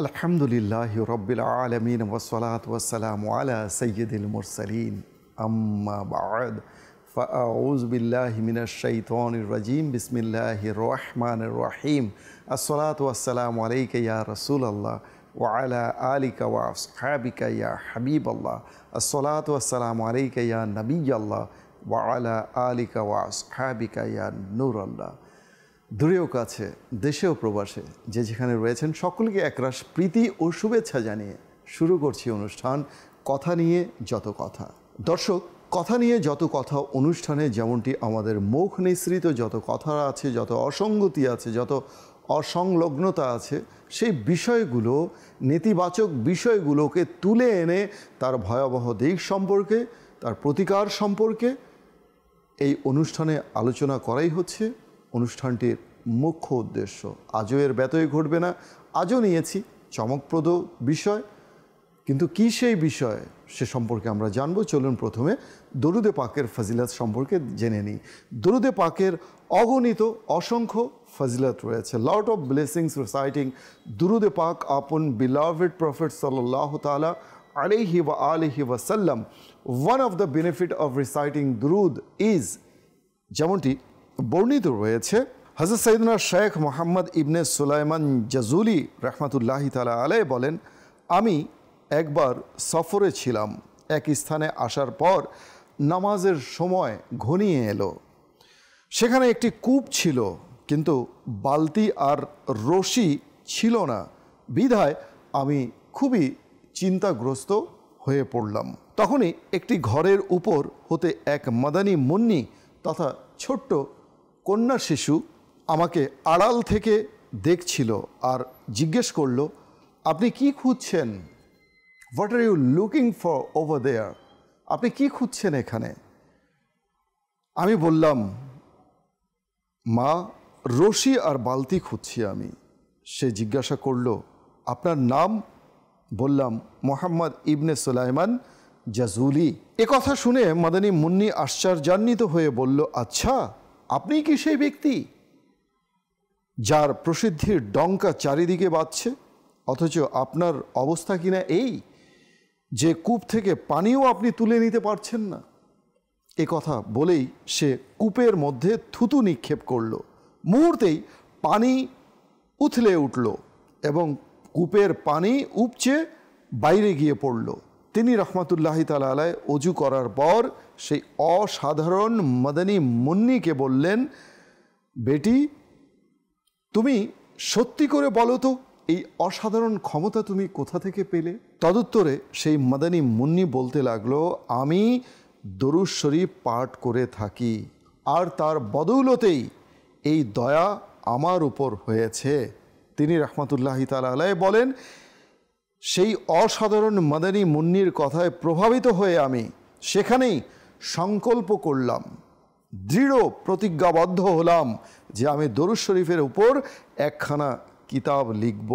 আলহামদুলিল্লাহি রাব্বিল আলামিন ওয়াসসালাতু ওয়াসসালামু আলা সাইয়্যিদিল মুরসালিন আম্মা বা'দ ফাআউযু বিল্লাহি মিনাশ শাইতানির রাজিম বিসমিল্লাহির রহমানির রহিম আসসালাতু ওয়াসসালামু আলাইকা ইয়া রাসূলুল্লাহ ওয়া আলা আলিকা ওয়া আসহাবিকা ইয়া হাবিবাল্লাহ আসসালাতু ওয়াসসালামু আলাইকা ইয়া নবিয়াল্লাহ ওয়া আলা আলিকা ওয়া আসহাবিকা ইয়া নূরাল্লাহ। দূরেও কাছে, দেশেও প্রবাসে যে যেখানে রয়েছেন সকলকে একরাশ প্রীতি ও শুভেচ্ছা জানিয়ে শুরু করছি অনুষ্ঠান কথা নিয়ে যত কথা। দর্শক, কথা নিয়ে যত কথা অনুষ্ঠানে যেমনটি আমাদের মুখ নিঃসৃত যত কথা আছে, যত অসঙ্গতি আছে, যত অসংলগ্নতা আছে, সেই বিষয়গুলো, নেতিবাচক বিষয়গুলোকে তুলে এনে তার ভয়াবহ দিক সম্পর্কে, তার প্রতিকার সম্পর্কে এই অনুষ্ঠানে আলোচনা করাই হচ্ছে অনুষ্ঠানটির মুখ্য উদ্দেশ্য। আজও এর ব্যতয় ঘটবে না। আজও নিয়েছি চমকপ্রদ বিষয়, কিন্তু কি সেই বিষয় সে সম্পর্কে আমরা জানবো। চলুন প্রথমে দরুদে পাকের ফজিলত সম্পর্কে জেনে নিই। দরুদে পাকের অগণিত অসংখ্য ফজিলত রয়েছে। লট অফ ব্লেসিংস রিসাইটিং দুরুদে পাক আপন বিলাভেড প্রফেট সাল্লাল্লাহু তাআলা আলাইহি ওয়া আলিহি ওয়াসাল্লাম। One of the benefit of reciting দুরুদ ইজ, যেমনটি বর্ণিত রয়েছে, হযরত সাইয়েদনা শেখ মোহাম্মদ ইবনে সুলাইমান জাজুলি রহমাতুল্লাহি তাআলা আলাইহি বলেন, আমি একবার সফরে ছিলাম। এক স্থানে আসার পর নামাজের সময় ঘনিয়ে এলো। সেখানে একটি কূপ ছিল, কিন্তু বালতি আর রশি ছিল না। বিধায় আমি খুবই চিন্তাগ্রস্ত হয়ে পড়লাম। তখনই একটি ঘরের উপর হতে এক মাদানী মুন্নি তথা ছোট্ট কন্যা শিশু আমাকে আড়াল থেকে দেখছিল আর জিজ্ঞেস করল, আপনি কি খুঁজছেন? What are you looking for over there? আপনি কি খুঁজছেন এখানে? আমি বললাম, মা, রশি আর বালতি খুঁজছি আমি। সে জিজ্ঞাসা করল, আপনার নাম? বললাম, মোহাম্মদ ইবনে সুলাইমান জাজুলি। এ কথা শুনে মাদানী মুন্নি আশ্চর্যান্বিত হয়ে বলল, আচ্ছা, আপনি কি সেই ব্যক্তি যার প্রসিদ্ধির ডঙ্কা চারিদিকে বাজছে, অথচ আপনার অবস্থা কিনা এই যে কূপ থেকে পানিও আপনি তুলে নিতে পারছেন না? এ কথা বলেই সে কূপের মধ্যে থুতু নিক্ষেপ করল। মুহূর্তেই পানি উথলে উঠল এবং কূপের পানি উপচে বাইরে গিয়ে পড়ল। তিনি রহমাতুল্লাহি তাআলা আলাইহি অজু করার পর সেই অসাধারণ মাদানী মুন্নিকে বললেন, বেটি, তুমি সত্যি করে বলো তো, এই অসাধারণ ক্ষমতা তুমি কোথা থেকে পেলে? তদুত্তরে সেই মাদানী মুন্নি বলতে লাগলো, আমি দরুদ শরীফ পাঠ করে থাকি আর তার বদৌলতেই এই দয়া আমার উপর হয়েছে। তিনি রহমাতুল্লাহি তাআলা আলাইহি বলেন, সেই অসাধারণ মাদানী মুন্নির কথায় প্রভাবিত হয়ে আমি সেখানেই সংকল্প করলাম, দৃঢ় প্রতিজ্ঞাবদ্ধ হলাম যে আমি দরুদ শরীফের উপর একখানা কিতাব লিখব।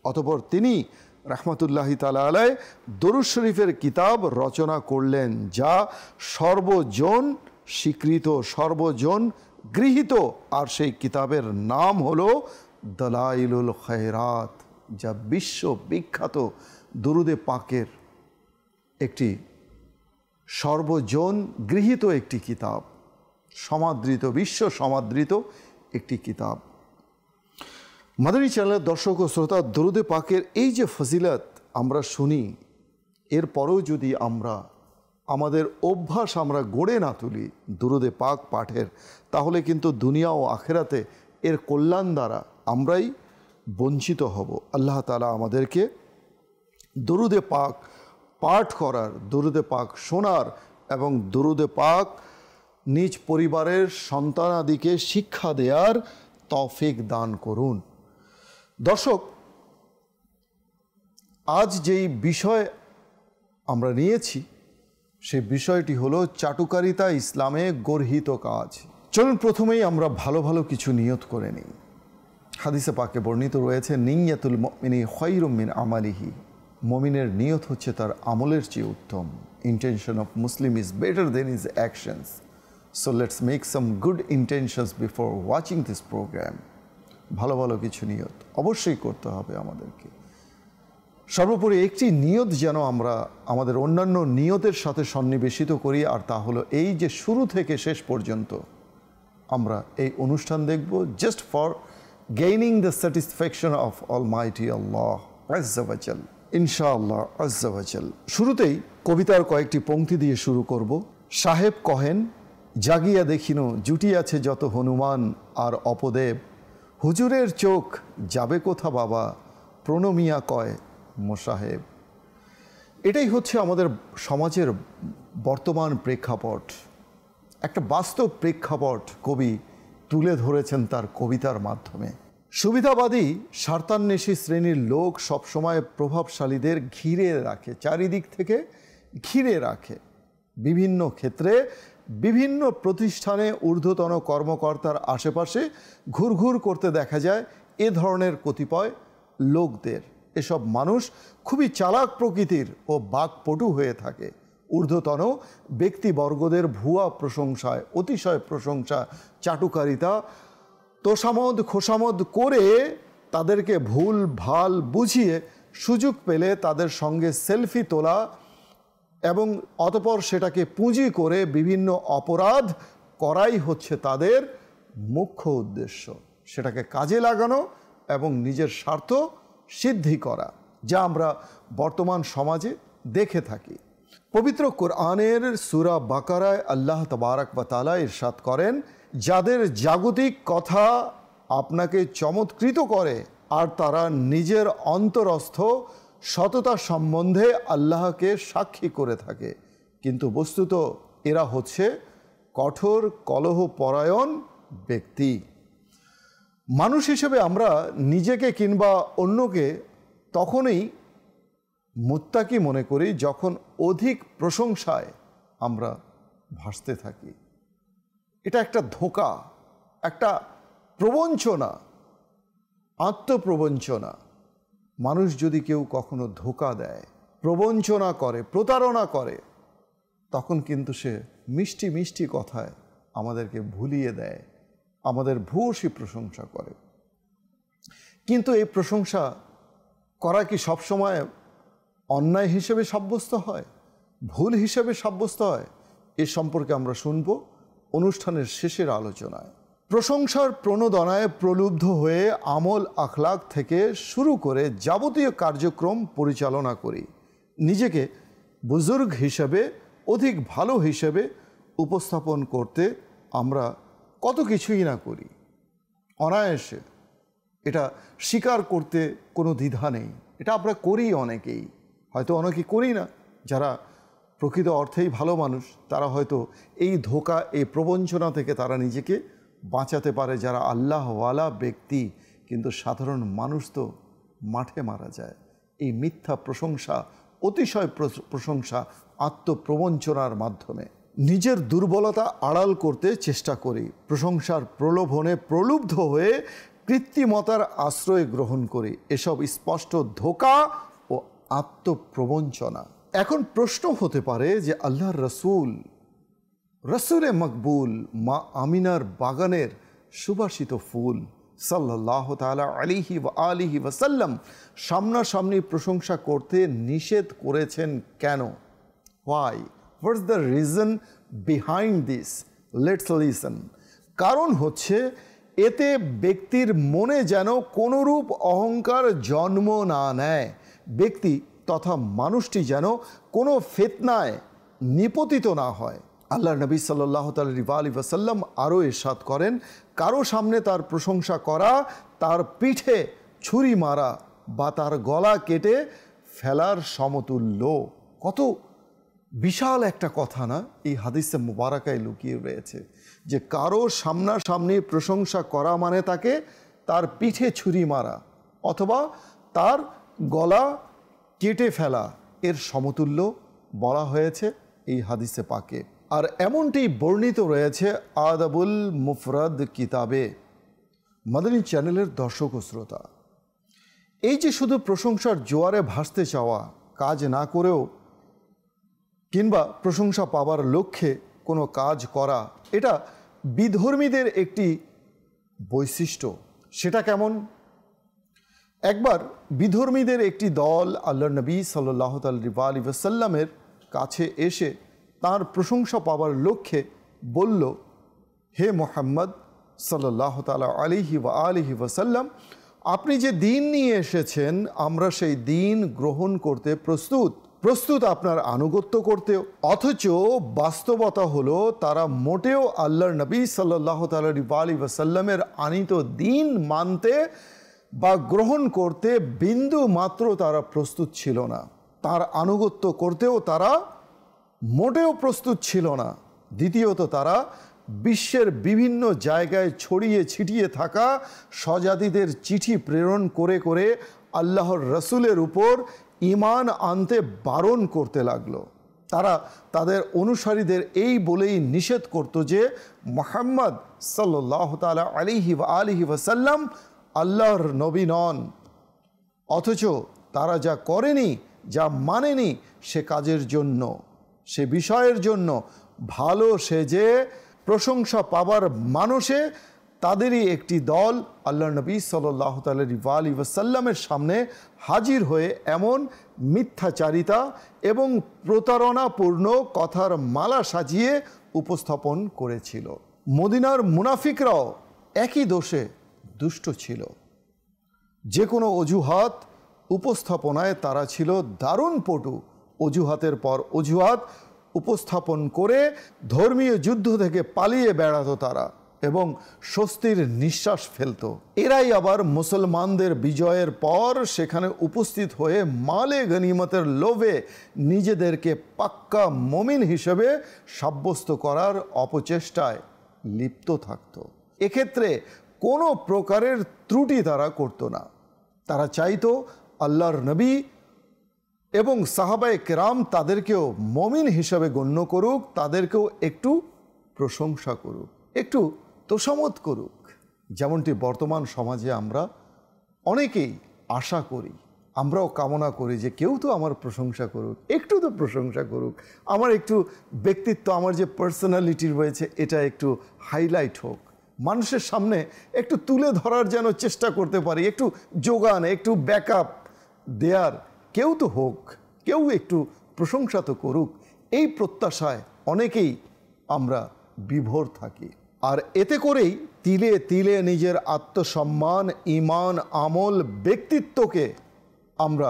অতঃপর তিনি রহমাতুল্লাহি তাআলা আলাইহি দরুদ শরীফের কিতাব রচনা করলেন, যা সর্বজন স্বীকৃত, সর্বজন গৃহীত। আর সেই কিতাবের নাম হলো দালাইলুল খায়রাত, যা বিশ্ববিখ্যাত দুরুদে পাকের একটি সর্বজন গৃহীত একটি কিতাব, সমাদৃত, বিশ্ব সমাদৃত একটি কিতাব। মাদানী চ্যানেলের দর্শক ও শ্রোতা, দরুদে পাকের এই যে ফজিলত আমরা শুনি, এরপরেও যদি আমরা আমাদের অভ্যাস আমরা গড়ে না তুলি দরুদে পাক পাঠের, তাহলে কিন্তু দুনিয়া ও আখেরাতে এর কল্যাণ দ্বারা আমরাই বঞ্চিত হব। আল্লাহ তাআলা আমাদেরকে দরুদে পাক পাঠ করার, দরুদে পাক শোনার এবং দরুদে পাক নিজ পরিবারের সন্তানাদিকে শিক্ষা দেওয়ার তৌফিক দান করুন। দর্শক, আজ যেই বিষয় আমরা নিয়েছি সেই বিষয়টি হলো চাটুকারিতা ইসলামে গর্হিত কাজ। চলুন প্রথমেই আমরা ভালো ভালো কিছু নিয়ত করে নিই। হাদিসে পাকে বর্ণিত রয়েছে, নিয়্যাতুল মুমিনি খায়রুম মিন আমালিহি। মুমিনের নিয়ত হচ্ছে তার আমলের চেয়ে উত্তম। Intention of Muslim is better than his actions. So let's make some good intentions before watching this program. ভালো ভালো কিছু নিয়ত অবশ্যই করতে হবে আমাদেরকে। সর্বোপরি একটি নিয়ত যেন আমরা আমাদের অন্যান্য নিয়তের সাথে সন্নিবেশিত করি, আর তা হলো এই যে শুরু থেকে শেষ পর্যন্ত আমরা এই অনুষ্ঠান দেখব just for gaining the satisfaction of almighty Allah আজ্জা ওয়া জাল, ইনশাআল্লাহ আজ্জা ওয়া জাল। শুরুতেই কবিতার কয়েকটি পংক্তি দিয়ে শুরু করব। সাহেব কহেন, জাগিয়া দেখিনো জুটিয়াছে যত হনুমান আর অপদেব, হুজুরের চোখ যাবে কোথা বাবা, প্রণমিয়া কয় মোসাহেব। এটাই হচ্ছে আমাদের সমাজের বর্তমান প্রেক্ষাপট, একটা বাস্তব প্রেক্ষাপট কবি তুলে ধরেছেন তার কবিতার মাধ্যমে। সুবিধাবাদী স্বার্থান্বেষী শ্রেণীর লোক সবসময় প্রভাবশালীদের ঘিরে রাখে, চারিদিক থেকে ঘিরে রাখে। বিভিন্ন ক্ষেত্রে বিভিন্ন প্রতিষ্ঠানে ঊর্ধ্বতন কর্মকর্তার আশেপাশে ঘুরঘুর করতে দেখা যায় এ ধরনের কতিপয় লোকদের। এসব মানুষ খুবই চালাক প্রকৃতির ও বাকপটু হয়ে থাকে। ঊর্ধ্বতন ব্যক্তিবর্গদের ভুয়া প্রশংসায়, অতিশয় প্রশংসা, চাটুকারিতা, তোষামদ খোসামদ করে তাদেরকে ভুল ভাল বুঝিয়ে সুযোগ পেলে তাদের সঙ্গে সেলফি তোলা এবং অতঃপর সেটাকে পুঁজি করে বিভিন্ন অপরাধ করাই হচ্ছে তাদের মুখ্য উদ্দেশ্য। সেটাকে কাজে লাগানো এবং নিজের স্বার্থ সিদ্ধি করা, যা আমরা বর্তমান সমাজে দেখে থাকি। পবিত্র কোরআনের সূরা বাকারায় আল্লাহ তাবারক ওয়া তাআলা ইরশাদ করেন, যাদের জাগতিক কথা আপনাকে চমৎকৃত করে আর তারা নিজের অন্তরস্থ সততা সম্বন্ধে আল্লাহকে সাক্ষী করে থাকে, কিন্তু বস্তুত এরা হচ্ছে কঠোর কলহপরায়ণ ব্যক্তি। মানুষ হিসেবে আমরা নিজেকে কিংবা অন্যকে তখনই মুত্তাকি মনে করি যখন অধিক প্রশংসায় আমরা ভাসতে থাকি। এটা একটা ধোঁকা, একটা প্রবঞ্চনা, আত্মপ্রবঞ্চনা। মানুষ যদি কেউ কখনো ধোঁকা দেয়, প্রবঞ্চনা করে, প্রতারণা করে, তখন কিন্তু সে মিষ্টি মিষ্টি কথায় আমাদেরকে ভুলিয়ে দেয়, আমাদের ভূয়সী প্রশংসা করে। কিন্তু এই প্রশংসা করা কি সবসময় অন্যায় হিসেবে সাব্যস্ত হয়, ভুল হিসেবে সাব্যস্ত হয়? এ সম্পর্কে আমরা শুনব অনুষ্ঠানের শেষের আলোচনায়। প্রশংসার প্রণোদনায় প্রলুব্ধ হয়ে আমল আখলাক থেকে শুরু করে যাবতীয় কার্যক্রম পরিচালনা করি। নিজেকে বুজুর্গ হিসেবে, অধিক ভালো হিসেবে উপস্থাপন করতে আমরা কত কিছুই না করি অনায়াসে। এটা স্বীকার করতে কোনো দ্বিধা নেই, এটা আমরা করি অনেকেই, হয়তো অনেকেই করি না। যারা প্রকৃত অর্থেই ভালো মানুষ তারা হয়তো এই ধোঁকা, এই প্রবঞ্চনা থেকে তারা নিজেকে বাঁচাতে পারে, যারা আল্লাহওয়ালা ব্যক্তি। কিন্তু সাধারণ মানুষ তো মাঠে মারা যায় এই মিথ্যা প্রশংসা, অতিশয় প্রশংসা, আত্মপ্রবঞ্চনার মাধ্যমে। নিজের দুর্বলতা আড়াল করতে চেষ্টা করি, প্রশংসার প্রলোভনে প্রলুব্ধ হয়ে কৃত্রিমতার আশ্রয় গ্রহণ করি। এসব স্পষ্ট ধোঁকা ও আত্মপ্রবঞ্চনা। এখন প্রশ্ন হতে পারে যে আল্লাহর রসুলে মকবুল, মা আমিনার বাগানের সুবাসিত ফুল সাল্লাল্লাহু তাআলা আলাইহি ওয়া আলিহি ওয়াসাল্লাম সামনাসামনি প্রশংসা করতে নিষেধ করেছেন কেন? Why? What's the reason behind this? Let's listen. কারণ হচ্ছে এতে ব্যক্তির মনে যেন কোনোরূপ অহংকার জন্ম না নেয়, ব্যক্তি তথা মানুষটি যেন কোনো ফিতনায় নিপতিত না হয়। আল্লাহ নবী সাল্লাল্লাহু আলাইহি ওয়াসাল্লাম আরও ইরশাদ করেন, কারো সামনে তার প্রশংসা করা তার পিঠে ছুরি মারা বা তার গলা কেটে ফেলার সমতুল্য। কত বিশাল একটা কথা না? এই হাদিসে মুবারাকায় লুকিয়ে রয়েছে যে কারো সামনাসামনি প্রশংসা করা মানে তাকে তার পিঠে ছুরি মারা অথবা তার গলা কেটে ফেলা, এর সমতুল্য বলা হয়েছে এই হাদিসে পাকে। আর এমনটি বর্ণিত রয়েছে আদাবুল মুফরাদ কিতাবে। মাদানী চ্যানেলের দর্শক ও শ্রোতা, এই যে শুধু প্রশংসার জোয়ারে ভাসতে চাওয়া, কাজ না করেও কিংবা প্রশংসা পাবার লক্ষ্যে কোনো কাজ করা, এটা বিধর্মীদের একটি বৈশিষ্ট্য। সেটা কেমন? একবার বিধর্মীদের একটি দল আল্লাহর নবী সাল্লাল্লাহু আলাইহি ওয়াসাল্লামের কাছে এসে তার প্রশংসা পাওয়ার লক্ষ্যে বলল, হে মুহাম্মদ সাল্লাল্লাহু আলাইহি ওয়াসাল্লাম, আপনি যে দিন নিয়ে এসেছেন আমরা সেই দিন গ্রহণ করতে প্রস্তুত আপনার আনুগত্য করতেও। অথচ বাস্তবতা হলো তারা মোটেও আল্লাহর নবী সাল্লাল্লাহু আলাইহি ওয়াসাল্লামের আনিত দিন মানতে বা গ্রহণ করতে বিন্দু মাত্র তারা প্রস্তুত ছিল না। তার আনুগত্য করতেও তারা মোটেও প্রস্তুত ছিল না। দ্বিতীয়ত, তারা বিশ্বের বিভিন্ন জায়গায় ছড়িয়ে ছিটিয়ে থাকা স্বজাতিদের চিঠি প্রেরণ করে করে আল্লাহর রসুলের উপর ঈমান আনতে বারণ করতে লাগলো। তারা তাদের অনুসারীদের এই বলেই নিষেধ করত যে মুহাম্মদ সাল্লাল্লাহু তাআলা আলাইহি ওয়াসাল্লাম আল্লাহর নবী নন। অথচ তারা যা করেনি, যা মানেনি, সে কাজের জন্য, সে বিষয়ের জন্য ভালো সেজে প্রশংসা পাবার মানুষে তাদেরই একটি দল আল্লাহর নবী সাল্লাল্লাহু আলাইহি ওয়াসাল্লামের সামনে হাজির হয়ে এমন মিথ্যাচারিতা এবং প্রতারণাপূর্ণ কথার মালা সাজিয়ে উপস্থাপন করেছিল। মদিনার মুনাফিকরাও একই দোষে দুষ্ট ছিল। যে কোনো অজুহাত উপস্থাপনায় তারা ছিল দারুণ পটু। অজুহাতের পর অজুহাত উপস্থাপন করে ধর্মীয় যুদ্ধ থেকে পালিয়ে বেড়াতো তারা এবং স্বস্তির নিঃশ্বাস ফেলত। এরাই আবার মুসলমানদের বিজয়ের পর সেখানে উপস্থিত হয়ে মালে গনিমতের লোভে নিজেদেরকে পাক্কা মুমিন হিসেবে সাব্যস্ত করার অপচেষ্টায় লিপ্ত থাকত। এক্ষেত্রে কোনো প্রকারের ত্রুটি তারা করত না। তারা চাইতো আল্লাহর নবী এবং সাহাবায়ে কেরাম তাদেরকেও মুমিন হিসাবে গণ্য করুক, তাদেরকেও একটু প্রশংসা করুক, একটু তোষামত করুক। যেমনটি বর্তমান সমাজে আমরা অনেকেই আশা করি, আমরাও কামনা করি যে কেউ তো আমার প্রশংসা করুক, একটু তো প্রশংসা করুক, আমার একটু ব্যক্তিত্ব, আমার যে পার্সোনালিটি রয়েছে এটা একটু হাইলাইট হোক, মানুষের সামনে একটু তুলে ধরার যেন চেষ্টা করতে পারি, একটু যোগান, একটু ব্যাকআপ দেয়ার কেউ তো হোক, কেউ একটু প্রশংসা তো করুক। এই প্রত্যাশায় অনেকেই আমরা বিভোর থাকি। আর এতে করেই তিলে তিলে নিজের আত্মসম্মান, ঈমান, আমল, ব্যক্তিত্বকে আমরা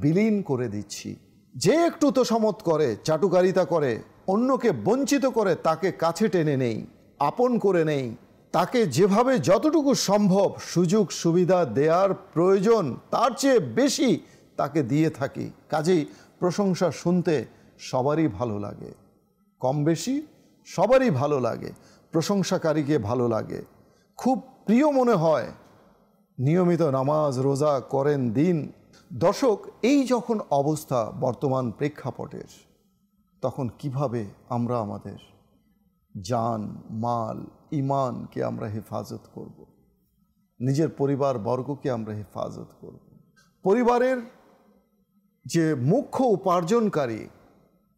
বিলীন করে দিচ্ছি। যে একটু তোষামত করে, চাটুকারিতা করে, অন্যকে বঞ্চিত করে, তাকে কাছে টেনে নেই, আপন করে নেই, তাকে যেভাবে যতটুকু সম্ভব সুযোগ সুবিধা দেওয়ার প্রয়োজন তার চেয়ে বেশি তাকে দিয়ে থাকি। কাজেই প্রশংসা শুনতে সবারই ভালো লাগে, কম বেশি সবারই ভালো লাগে, প্রশংসাকারীকে ভালো লাগে, খুব প্রিয় মনে হয়, নিয়মিত নামাজ রোজা করেন দিন। দর্শক, এই যখন অবস্থা বর্তমান প্রেক্ষাপটের, তখন কিভাবে আমরা আমাদের জান, মাল, ঈমানকে আমরা হেফাজত করব, নিজের পরিবার বর্গকে আমরা হেফাজত করব। পরিবারের যে মুখ্য উপার্জনকারী,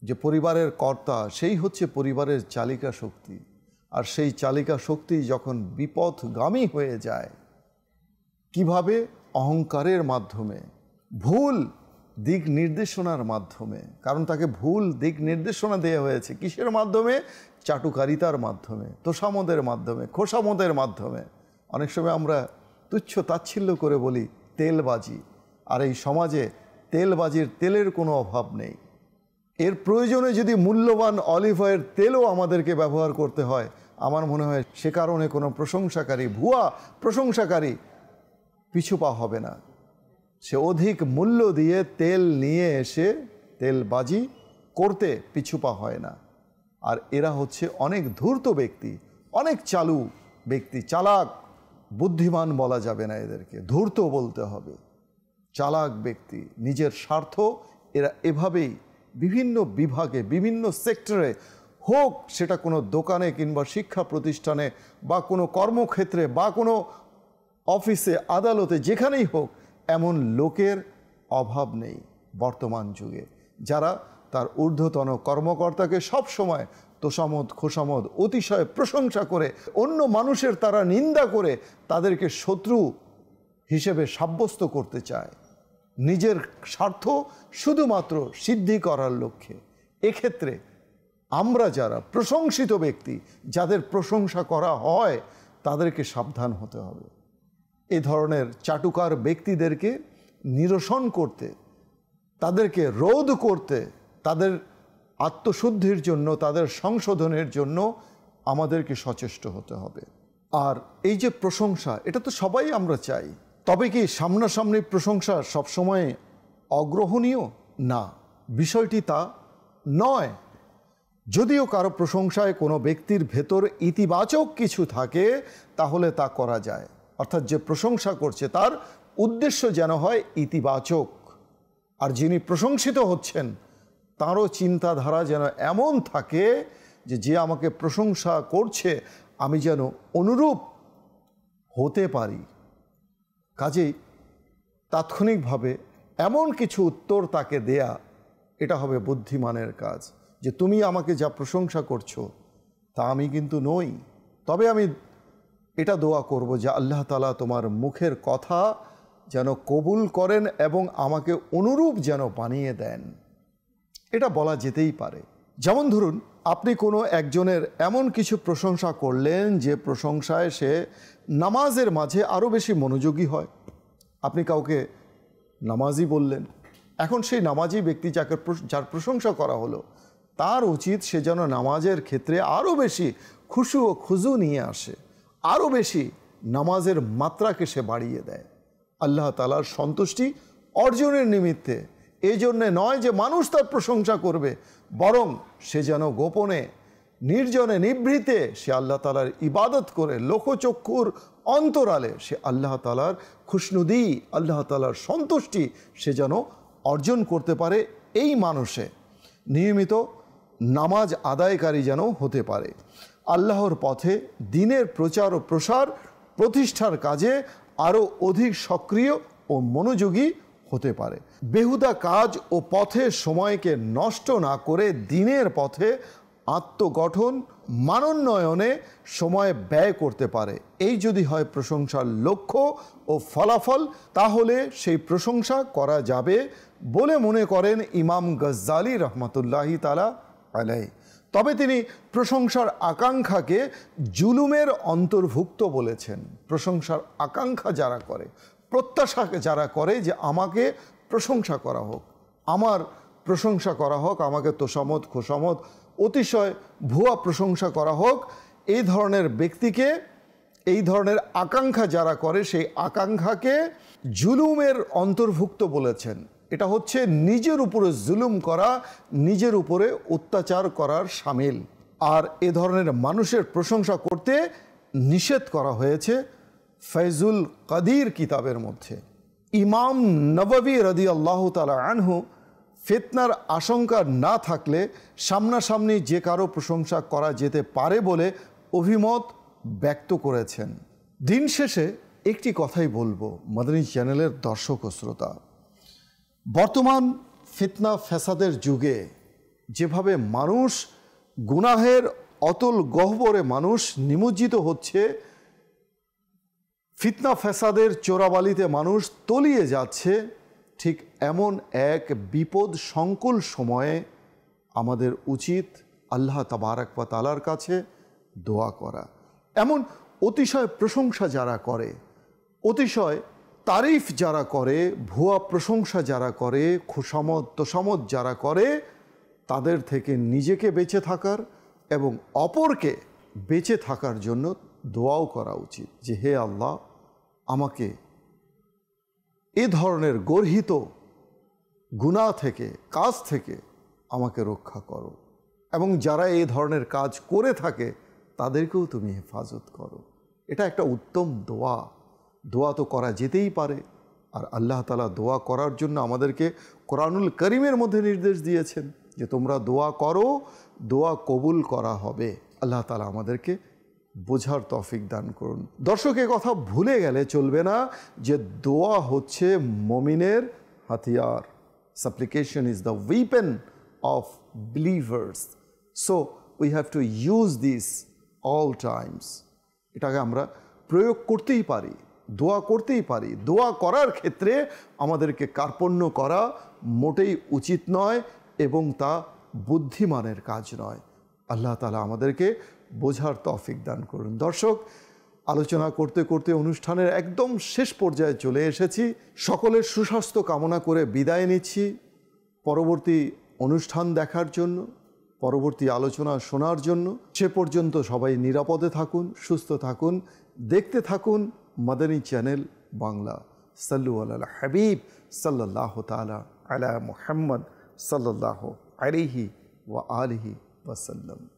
যে পরিবারের কর্তা, সেই হচ্ছে পরিবারের চালিকা শক্তি। আর সেই চালিকা শক্তি যখন বিপথগামী হয়ে যায়, কিভাবে? অহংকারের মাধ্যমে, ভুল দিক নির্দেশনার মাধ্যমে। কারণ তাকে ভুল দিক নির্দেশনা দেওয়া হয়েছে কিসের মাধ্যমে? চাটুকারিতার মাধ্যমে, তোষামদের মাধ্যমে, খোসামদের মাধ্যমে। অনেক সময় আমরা তুচ্ছ তাচ্ছিল্য করে বলি তেলবাজি। আর এই সমাজে তেলবাজির তেলের কোনো অভাব নেই। এর প্রয়োজনে যদি মূল্যবান অলিভ অয়েল তেলও আমাদেরকে ব্যবহার করতে হয়, আমার মনে হয় সে কারণে কোনো প্রশংসাকারী, ভুয়া প্রশংসাকারী পিছু পা হবে না। সে অধিক মূল্য দিয়ে তেল নিয়ে এসে তেলবাজি করতে পিছু পা হয় না। আর এরা হচ্ছে অনেক ধূর্ত ব্যক্তি, অনেক চালু ব্যক্তি, চালাক, বুদ্ধিমান বলা যাবে না এদেরকে, ধূর্ত বলতে হবে। চালাক ব্যক্তি, নিজের স্বার্থ এরা এভাবেই বিভিন্ন বিভাগে, বিভিন্ন সেক্টরে হোক, সেটা কোনো দোকানে কিংবা শিক্ষা প্রতিষ্ঠানে বা কোনো কর্মক্ষেত্রে বা কোনো অফিসে, আদালতে, যেখানেই হোক, এমন লোকের অভাব নেই বর্তমান যুগে, যারা তার ঊর্ধ্বতন কর্মকর্তাকে সব সময় তোষামদ, খোসামদ, অতিশয় প্রশংসা করে, অন্য মানুষের তারা নিন্দা করে তাদেরকে শত্রু হিসেবে সাব্যস্ত করতে চায়, নিজের স্বার্থ শুধুমাত্র সিদ্ধি করার লক্ষ্যে। এক্ষেত্রে আমরা যারা প্রশংসিত ব্যক্তি, যাদের প্রশংসা করা হয়, তাদেরকে সাবধান হতে হবে। এই ধরনের চাটুকার ব্যক্তিদেরকে নিরসন করতে, তাদেরকে রোধ করতে, তাদের আত্মশুদ্ধির জন্য, তাদের সংশোধনের জন্য আমাদেরকে সচেষ্ট হতে হবে। আর এই যে প্রশংসা, এটা তো সবাই আমরা চাই, তবে কি সামনাসামনি প্রশংসা সবসময় অগ্রহণীয়? না, বিষয়টি তা নয়। যদিও কারো প্রশংসায় কোনো ব্যক্তির ভেতর ইতিবাচক কিছু থাকে, তাহলে তা করা যায়। অর্থাৎ যে প্রশংসা করছে তার উদ্দেশ্য যেন হয় ইতিবাচক, আর যিনি প্রশংসিত হচ্ছেন তারও চিন্তাধারা যেন এমন থাকে যে আমাকে প্রশংসা করছে আমি যেন অনুরূপ হতে পারি। কাজেই তাৎক্ষণিকভাবে এমন কিছু উত্তর তাকে দেয়া, এটা হবে বুদ্ধিমানের কাজ, যে তুমি আমাকে যা প্রশংসা করছো তা আমি কিন্তু নই। তবে আমি এটা দোয়া করব যে আল্লাহ তাআলা তোমার মুখের কথা যেন কবুল করেন এবং আমাকে অনুরূপ যেন বানিয়ে দেন। এটা বলা যেতেই পারে। যেমন ধরুন, আপনি কোনো একজনের এমন কিছু প্রশংসা করলেন যে প্রশংসায় সে নামাজের মাঝে আরও বেশি মনোযোগী হয়। আপনি কাউকে নামাজি বললেন, এখন সেই নামাজি ব্যক্তি যার প্রশংসা করা হলো, তার উচিত সে যেন নামাজের ক্ষেত্রে আরও বেশি খুশু ও খুজু নিয়ে আসে, আরও বেশি নামাজের মাত্রাকে সে বাড়িয়ে দেয় আল্লাহ তাআলার সন্তুষ্টি অর্জনের নিমিত্তে। এই জন্যে নয় যে মানুষ তার প্রশংসা করবে, বরং সে যেন গোপনে নির্জনে নিভৃতে সে আল্লাহ তাআলার ইবাদত করে লোকচক্ষুর অন্তরালে সে আল্লাহ তাআলার খুশনুদি, আল্লাহ তাআলার সন্তুষ্টি সে যেন অর্জন করতে পারে। এই মানুষে নিয়মিত নামাজ আদায়কারী যেন হতে পারে, আল্লাহর পথে দিনের প্রচার ও প্রসার প্রতিষ্ঠার কাজে আরও অধিক সক্রিয় ও মনোযোগী হতে পারে, বেহুদা কাজ ও পথে সময়কে নষ্ট না করে দিনের পথে আত্মগঠন মানোন্নয়নে সময় ব্যয় করতে পারে। এই যদি হয় প্রশংসার লক্ষ্য ও ফলাফল, তাহলে সেই প্রশংসা করা যাবে বলে মনে করেন ইমাম গজ্জালি রহমতুল্লাহি তাআলা আলাইহি। তবে তিনি প্রশংসার আকাঙ্ক্ষাকে জুলুমের অন্তর্ভুক্ত বলেছেন। প্রশংসার আকাঙ্ক্ষা যারা করে, প্রত্যাশা যারা করে যে আমাকে প্রশংসা করা হোক, আমার প্রশংসা করা হোক, আমাকে তোষামত খোসামত অতিশয় ভুয়া প্রশংসা করা হোক, এই ধরনের ব্যক্তিকে, এই ধরনের আকাঙ্ক্ষা যারা করে সেই আকাঙ্ক্ষাকে জুলুমের অন্তর্ভুক্ত বলেছেন। এটা হচ্ছে নিজের উপরে জুলুম করা, নিজের উপরে অত্যাচার করার শামিল। আর এ ধরনের মানুষের প্রশংসা করতে নিষেধ করা হয়েছে ফয়জুল কাদির কিতাবের মধ্যে। ইমাম নববী রাদিয়াল্লাহু তাআলা আনহু ফিতনার আশঙ্কা না থাকলে সামনাসামনি যে কারো প্রশংসা করা যেতে পারে বলে অভিমত ব্যক্ত করেছেন। দিন শেষে একটি কথাই বলবো মাদানী চ্যানেলের দর্শক ও শ্রোতা, বর্তমান ফিতনা ফ্যাসাদের যুগে যেভাবে মানুষ গুনাহের অতল গহ্বরে মানুষ নিমজ্জিত হচ্ছে, ফিতনা ফ্যাসাদের চোরাবালিতে মানুষ তলিয়ে যাচ্ছে, ঠিক এমন এক বিপদ সংকুল সময়ে আমাদের উচিত আল্লাহ তাবারাক ওয়া তাআলার কাছে দোয়া করা। এমন অতিশয় প্রশংসা যারা করে, অতিশয় তারিফ যারা করে, ভুয়া প্রশংসা যারা করে, খুশামত তোষামত যারা করে, তাদের থেকে নিজেকে বেঁচে থাকার এবং অপরকে বেঁচে থাকার জন্য দোয়াও করা উচিত যে হে আল্লাহ, আমাকে এ ধরনের গর্হিত গুনাহ থেকে, কাজ থেকে আমাকে রক্ষা করো, এবং যারা এই ধরনের কাজ করে থাকে তাদেরকেও তুমি হেফাজত করো। এটা একটা উত্তম দোয়া। দোয়া তো করা যেতেই পারে, আর আল্লাহ তাআলা দোয়া করার জন্য আমাদেরকে কোরআনুল কারীমের মধ্যে নির্দেশ দিয়েছেন যে তোমরা দোয়া করো, দোয়া কবুল করা হবে। আল্লাহ তাআলা আমাদেরকে বোঝার তৌফিক দান করুন। দর্শক, এ কথা ভুলে গেলে চলবে না যে দোয়া হচ্ছে মুমিনের হাতিয়ার। সাপ্লিকেশন is the weapon of believers, so we have to use this all Times. এটাকে আমরা প্রয়োগ করতেই পারি, দোয়া করতেই পারি। দোয়া করার ক্ষেত্রে আমাদেরকে কার্পণ্য করা মোটেই উচিত নয় এবং তা বুদ্ধিমানের কাজ নয়। আল্লাহ তাআলা আমাদেরকে বোঝার তৌফিক দান করুন। দর্শক, আলোচনা করতে করতে অনুষ্ঠানের একদম শেষ পর্যায়ে চলে এসেছি। সকলের সুস্বাস্থ্য কামনা করে বিদায় নিচ্ছি। পরবর্তী অনুষ্ঠান দেখার জন্য, পরবর্তী আলোচনা শোনার জন্য, সে পর্যন্ত সবাই নিরাপদে থাকুন, সুস্থ থাকুন, দেখতে থাকুন মাদানী চ্যানেল বাংলা। সাল্লু আলাল হাবিব সাল্লাল্লাহু তাআলা আলা মুহাম্মদ সাল্লাল্লাহু আলাইহি ওয়া আলিহি ওয়াসাল্লাম।